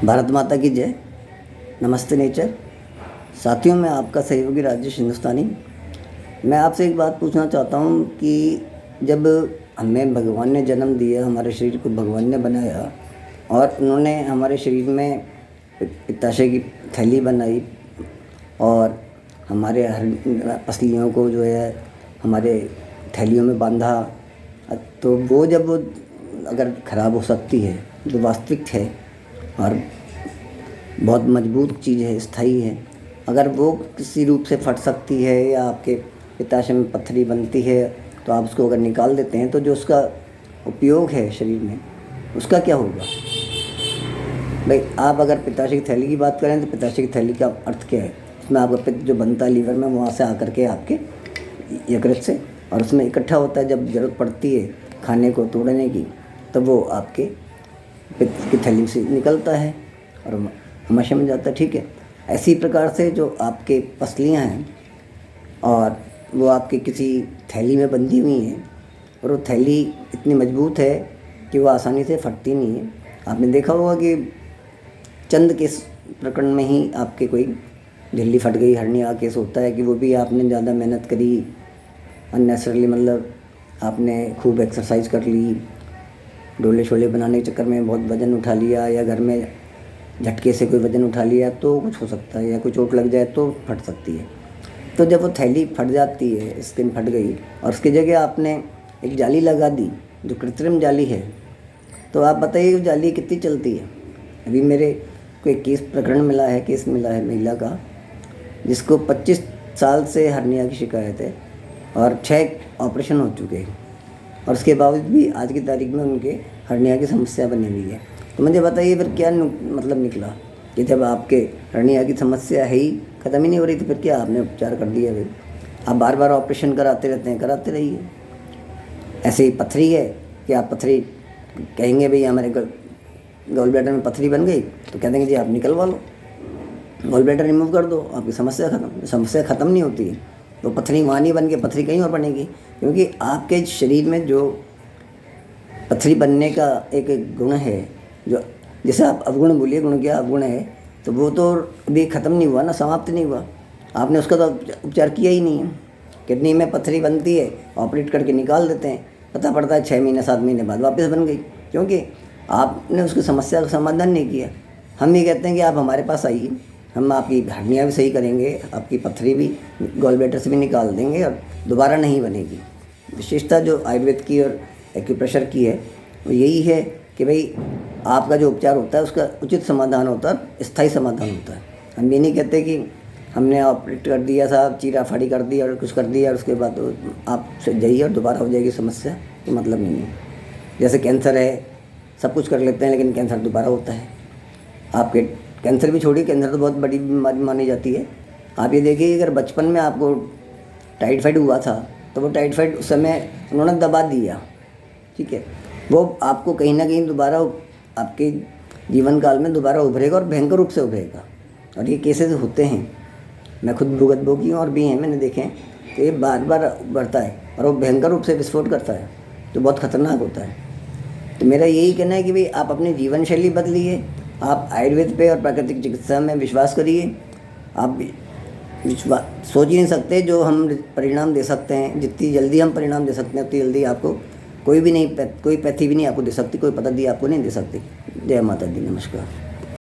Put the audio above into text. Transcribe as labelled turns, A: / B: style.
A: भारत माता की जय। नमस्ते नेचर। साथियों, मैं आपका सहयोगी राजेश हिंदुस्तानी। मैं आपसे एक बात पूछना चाहता हूँ कि जब हमें भगवान ने जन्म दिया, हमारे शरीर को भगवान ने बनाया और उन्होंने हमारे शरीर में पित्ताशय की थैली बनाई और हमारे हर पसलियों को जो है हमारे थैलियों में बांधा, तो वो जब वो अगर ख़राब हो सकती है जो वास्तविक है और बहुत मजबूत चीज़ है, स्थायी है, अगर वो किसी रूप से फट सकती है या आपके पित्ताशय में पत्थरी बनती है तो आप उसको अगर निकाल देते हैं तो जो उसका उपयोग है शरीर में उसका क्या होगा? भाई, आप अगर पित्ताशय की थैली की बात करें तो पित्ताशय की थैली का अर्थ क्या है? उसमें आपका पित्त जो बनता है लीवर में, वहाँ से आकर के आपके यकृत से और उसमें इकट्ठा होता है। जब ज़रूरत पड़ती है खाने को तोड़ने की तो वो आपके पित्त की थैली से निकलता है और हमेशा में जाता है। ठीक है, ऐसी प्रकार से जो आपके पसलियाँ हैं और वो आपके किसी थैली में बंधी हुई हैं और वो थैली इतनी मजबूत है कि वो आसानी से फटती नहीं है। आपने देखा होगा कि चंद केस प्रकरण में ही आपके कोई झिल्ली फट गई, हर्निया केस होता है कि वो भी आपने ज़्यादा मेहनत करी, अननेसेसरली, मतलब आपने खूब एक्सरसाइज कर ली, डोले शोले बनाने के चक्कर में बहुत वज़न उठा लिया या घर में झटके से कोई वज़न उठा लिया तो कुछ हो सकता है, या कोई चोट लग जाए तो फट सकती है। तो जब वो थैली फट जाती है, स्किन फट गई और उसकी जगह आपने एक जाली लगा दी जो कृत्रिम जाली है, तो आप बताइए वो जाली कितनी चलती है? अभी मेरे को एक केस मिला है महिला का जिसको 25 साल से हर्निया की शिकायत है और 6 ऑपरेशन हो चुके हैं और उसके बावजूद भी आज की तारीख में उनके हर्निया की समस्या बनी हुई है। तो मुझे बताइए फिर क्या मतलब निकला कि जब आपके हर्निया की समस्या है ही ख़त्म ही नहीं हो रही तो फिर क्या आपने उपचार कर दिया? फिर आप बार बार ऑपरेशन कराते रहते हैं, कराते रहिए। ऐसे ही पथरी है कि आप पथरी कहेंगे भाई हमारे गॉल ब्लैडर में पथरी बन गई तो कह देंगे जी आप निकलवा लो, गॉल ब्लैडर रिमूव कर दो, आपकी समस्या ख़त्म। समस्या ख़त्म नहीं होती है, तो पथरी वहाँ नहीं बन के पथरी कहीं और बनेगी, क्योंकि आपके शरीर में जो पथरी बनने का एक गुण है, जो जैसे आप अवगुण बोलिए, गुण क्या अवगुण है, तो वो तो अभी ख़त्म नहीं हुआ ना, समाप्त नहीं हुआ। आपने उसका तो उपचार किया ही नहीं है। किडनी में पथरी बनती है, ऑपरेट करके निकाल देते हैं, पता पड़ता है 6 महीने 7 महीने बाद वापस बन गई, क्योंकि आपने उसकी समस्या का समाधान नहीं किया। हम ये कहते हैं कि आप हमारे पास आइए, हम आपकी हड्डियाँ भी सही करेंगे, आपकी पथरी भी गॉल ब्लैडर से भी निकाल देंगे और दोबारा नहीं बनेगी। विशेषता जो आयुर्वेद की और एक्यूप्रेशर की है वो यही है कि भाई आपका जो उपचार होता है उसका उचित समाधान होता है, स्थायी समाधान होता है। हम ये नहीं कहते कि हमने ऑपरेट कर दिया, साहब चीरा फाड़ी कर दी और कुछ कर दिया और उसके बाद आप जाइए और दोबारा हो जाएगी समस्या, तो मतलब नहीं है। जैसे कैंसर है, सब कुछ कर लेते हैं लेकिन कैंसर दोबारा होता है। आपके कैंसर भी छोड़िए, कैंसर तो बहुत बड़ी बीमारी मानी जाती है। आप ये देखिए, अगर बचपन में आपको टाइफाइड हुआ था तो वो टाइफाइड उस समय उन्होंने दबा दिया, ठीक है, वो आपको कहीं ना कहीं दोबारा आपके जीवन काल में दोबारा उभरेगा और भयंकर रूप से उभरेगा। और ये केसेस होते हैं, मैं खुद भुगतभोगी हूँ और भी हैं, मैंने देखे हैं, तो ये बार बार बढ़ता है और वो भयंकर रूप से विस्फोट करता है, जो बहुत ख़तरनाक होता है। तो मेरा यही कहना है कि भाई आप अपनी जीवन शैली बदलिए, आप आयुर्वेद पे और प्राकृतिक चिकित्सा में विश्वास करिए। आप विश्वास सोच ही नहीं सकते जो हम परिणाम दे सकते हैं, जितनी जल्दी हम परिणाम दे सकते हैं उतनी जल्दी आपको कोई पैथी भी नहीं आपको दे सकती, कोई पद्धति आपको नहीं दे सकती। जय माता दी, नमस्कार।